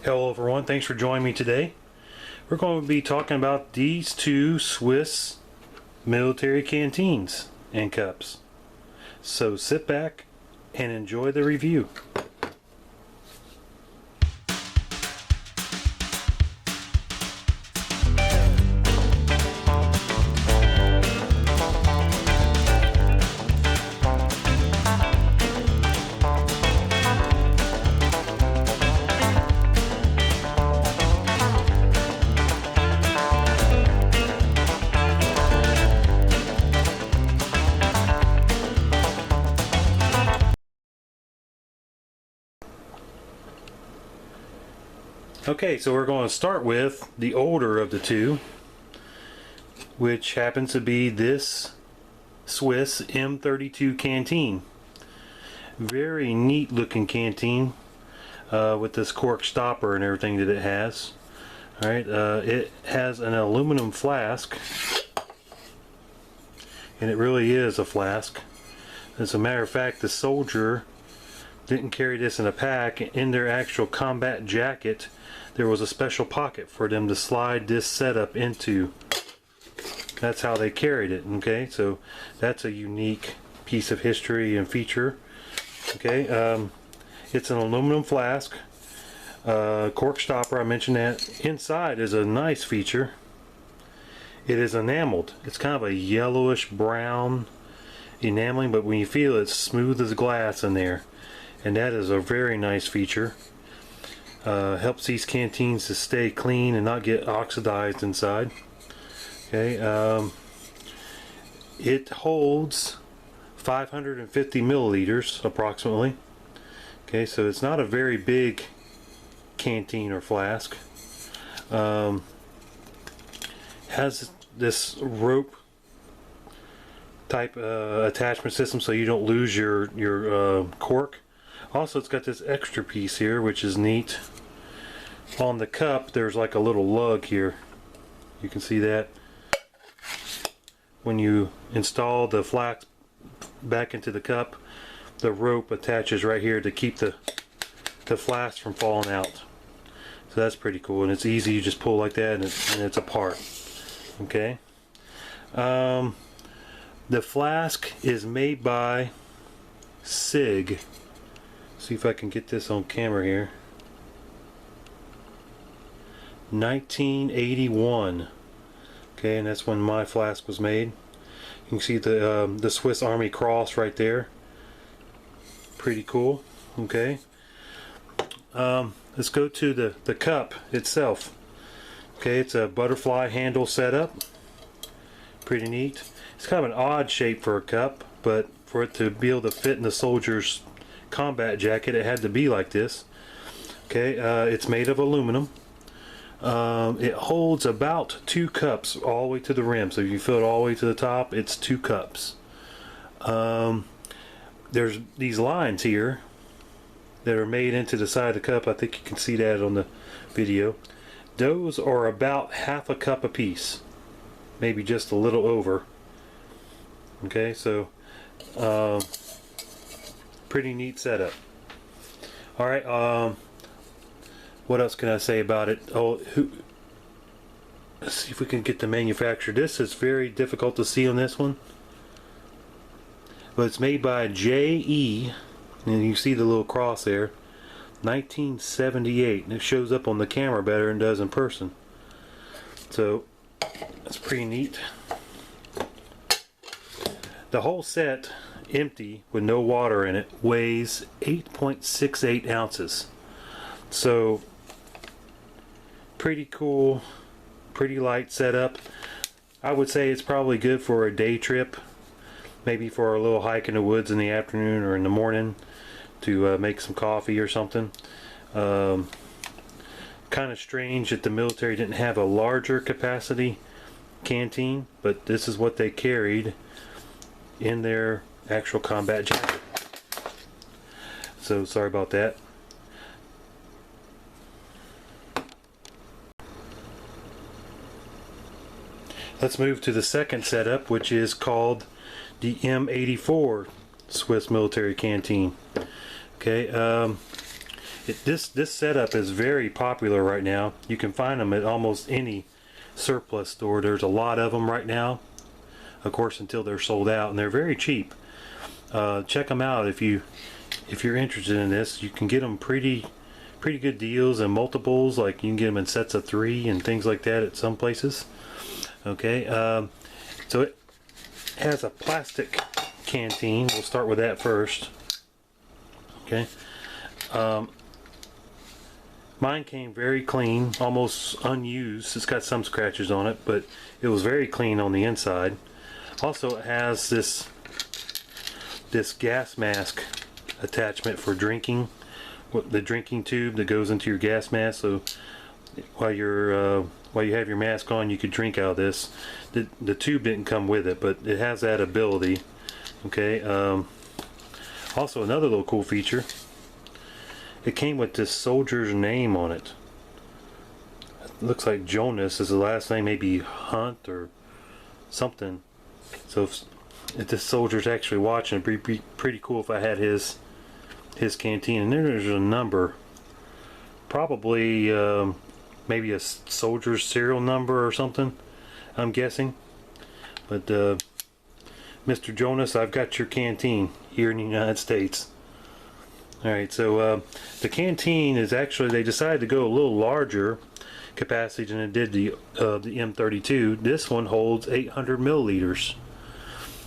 Hello everyone, thanks for joining me today. We're going to be talking about these two Swiss military canteens and cups. So sit back and enjoy the review. Okay, so we're going to start with the older of the two, which happens to be this Swiss M32 Canteen. Very neat looking canteen with this cork stopper and everything that it has. Alright, it has an aluminum flask, and it really is a flask. As a matter of fact, the soldier didn't carry this in a pack. In their actual combat jacket, there was a special pocket for them to slide this setup into. That's how they carried it. Okay, so that's a unique piece of history and feature. Okay, it's an aluminum flask, cork stopper, I mentioned that. Inside is a nice feature. It is enameled. It's kind of a yellowish brown enameling, but when you feel it, it's smooth as glass in there, and that is a very nice feature. Helps these canteens to stay clean and not get oxidized inside. Okay, it holds 550 milliliters approximately. Okay, so it's not a very big canteen or flask. Has this rope type attachment system so you don't lose your cork. Also, it's got this extra piece here, which is neat. On the cup, there's like a little lug here. You can see that. When you install the flask back into the cup, the rope attaches right here to keep the flask from falling out. So that's pretty cool, and it's easy. You just pull like that, and it's apart. Okay. The flask is made by SIG. See if I can get this on camera here. 1981. Okay, and that's when my flask was made. You can see the Swiss Army cross right there. Pretty cool. Okay. Let's go to the cup itself. Okay, it's a butterfly handle setup. Pretty neat. It's kind of an odd shape for a cup, but for it to be able to fit in the soldier's combat jacket, it had to be like this. Okay, it's made of aluminum. It holds about 2 cups all the way to the rim, so if you fill it all the way to the top, it's 2 cups. There's these lines here that are made into the side of the cup. I think you can see that on the video. Those are about half a cup a piece, maybe just a little over. Okay, so pretty neat setup. Alright, what else can I say about it? Let's see if we can get the manufacturer. This is very difficult to see on this one, but it's made by JE, and you see the little cross there, 1978, and it shows up on the camera better than it does in person. So that's pretty neat. The whole set, empty with no water in it, weighs 8.68 ounces. So pretty cool, pretty light setup. I would say it's probably good for a day trip, maybe for a little hike in the woods in the afternoon or in the morning to make some coffee or something. Kind of strange that the military didn't have a larger capacity canteen, but this is what they carried in their actual combat jacket. So sorry about that. Let's move to the second setup, which is called the M84 Swiss military canteen. Okay, This setup is very popular right now. You can find them at almost any surplus store. There's a lot of them right now, of course, until they're sold out, and they're very cheap. Check them out if you're interested in this. You can get them pretty good deals and multiples. Like you can get them in sets of 3 and things like that at some places. Okay, so it has a plastic canteen. We'll start with that first. Okay. Mine came very clean, almost unused. It's got some scratches on it, but it was very clean on the inside. Also, it has this gas mask attachment for drinking, the drinking tube that goes into your gas mask. So while you have your mask on, you could drink out of this. The tube didn't come with it, but it has that ability. Okay. Also, another little cool feature. It came with this soldier's name on it. It looks like Jonas is the last name, maybe Hunt or something. So if this soldier's actually watching, it'd be pretty cool if I had his canteen. And there's a number, probably maybe a soldier's serial number or something, I'm guessing. But Mr. Jonas, I've got your canteen here in the United States. Alright, so the canteen is actually, they decided to go a little larger capacity than it did the M32. This one holds 800 milliliters.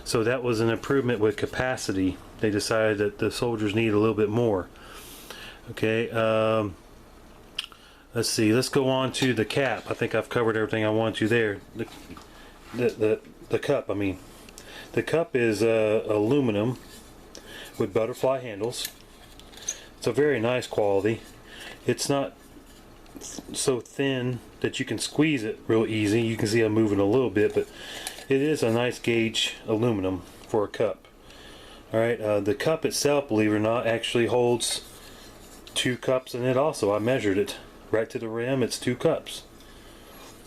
So that was an improvement with capacity. They decided that the soldiers need a little bit more. Okay, let's see, let's go on to the cap. I think I've covered everything I want to there. The cup, I mean. The cup is aluminum with butterfly handles. It's a very nice quality. It's not so thin that you can squeeze it real easy. You can see I'm moving a little bit, but it is a nice gauge aluminum for a cup. Alright, the cup itself, believe it or not, actually holds 2 cups in it also. I measured it right to the rim. It's 2 cups.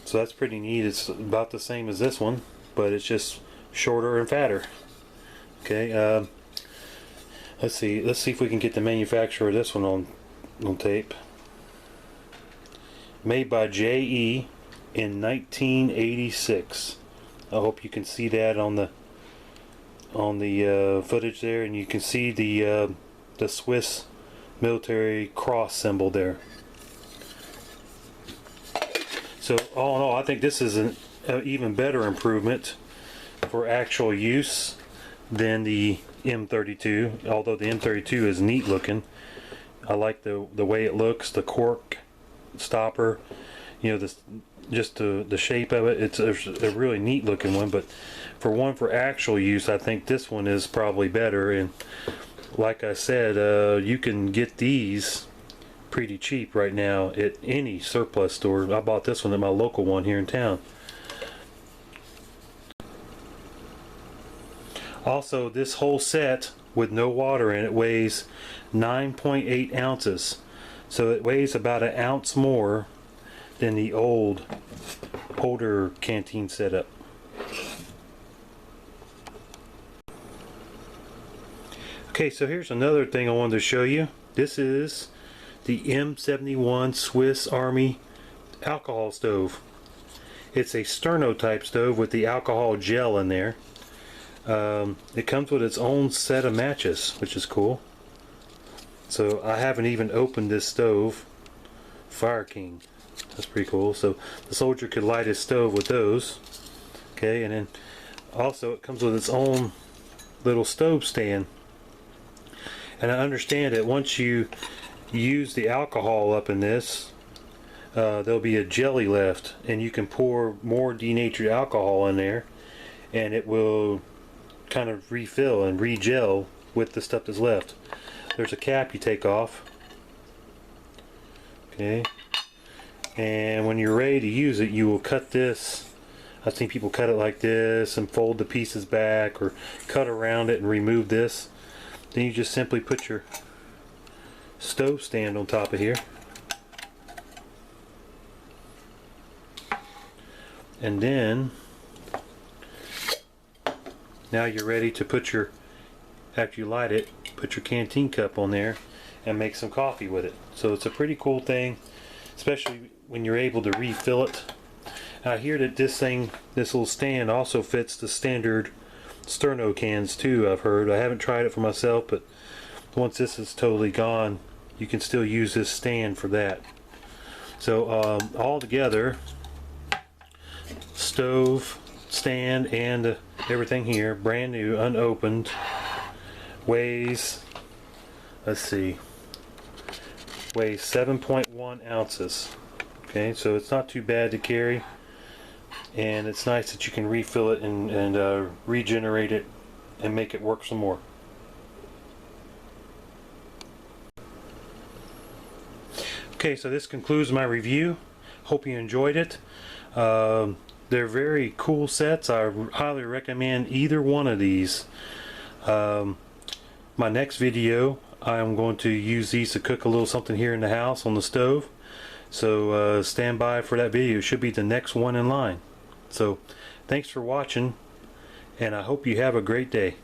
So that's pretty neat. It's about the same as this one, but it's just shorter and fatter. Okay, let's see if we can get the manufacturer of this one on tape. Made by JE in 1986. I hope you can see that on the footage there, and you can see the Swiss military cross symbol there. So all in all, I think this is an even better improvement for actual use than the M32, although the M32 is neat looking. I like the way it looks, the cork stopper, you know, just the shape of it. It's a really neat looking one, but for actual use, I think this one is probably better. And like I said, you can get these pretty cheap right now at any surplus store. I bought this one at my local one here in town. Also, this whole set with no water in it weighs 9.8 ounces. So it weighs about an ounce more than the older canteen setup. Okay, so here's another thing I wanted to show you. This is the M71 Swiss Army alcohol stove. It's a sterno type stove with the alcohol gel in there. It comes with its own set of matches, which is cool. So I haven't even opened this stove. Fire King. That's pretty cool. So the soldier could light his stove with those. Okay, and then also it comes with its own little stove stand. And I understand that once you use the alcohol up in this, there'll be a jelly left, and you can pour more denatured alcohol in there, and it will kind of refill and re-gel with the stuff that's left. There's a cap you take off. Okay, and when you're ready to use it, you will cut this. I've seen people cut it like this and fold the pieces back, or cut around it and remove this. Then you just simply put your stove stand on top of here, and then now you're ready to put your, after you light it, put your canteen cup on there, and make some coffee with it. So it's a pretty cool thing, especially when you're able to refill it. I hear that this little stand also fits the standard Sterno cans too, I've heard. I haven't tried it for myself, but once this is totally gone, you can still use this stand for that. So all together, stove, stand, and everything here, brand new, unopened, weighs, let's see, weighs 7.1 ounces. Okay, so it's not too bad to carry, and it's nice that you can refill it and regenerate it and make it work some more. Okay, so this concludes my review. Hope you enjoyed it. They're very cool sets. I highly recommend either one of these. My next video, I'm going to use these to cook a little something here in the house on the stove. So stand by for that video. It should be the next one in line. So thanks for watching, and I hope you have a great day.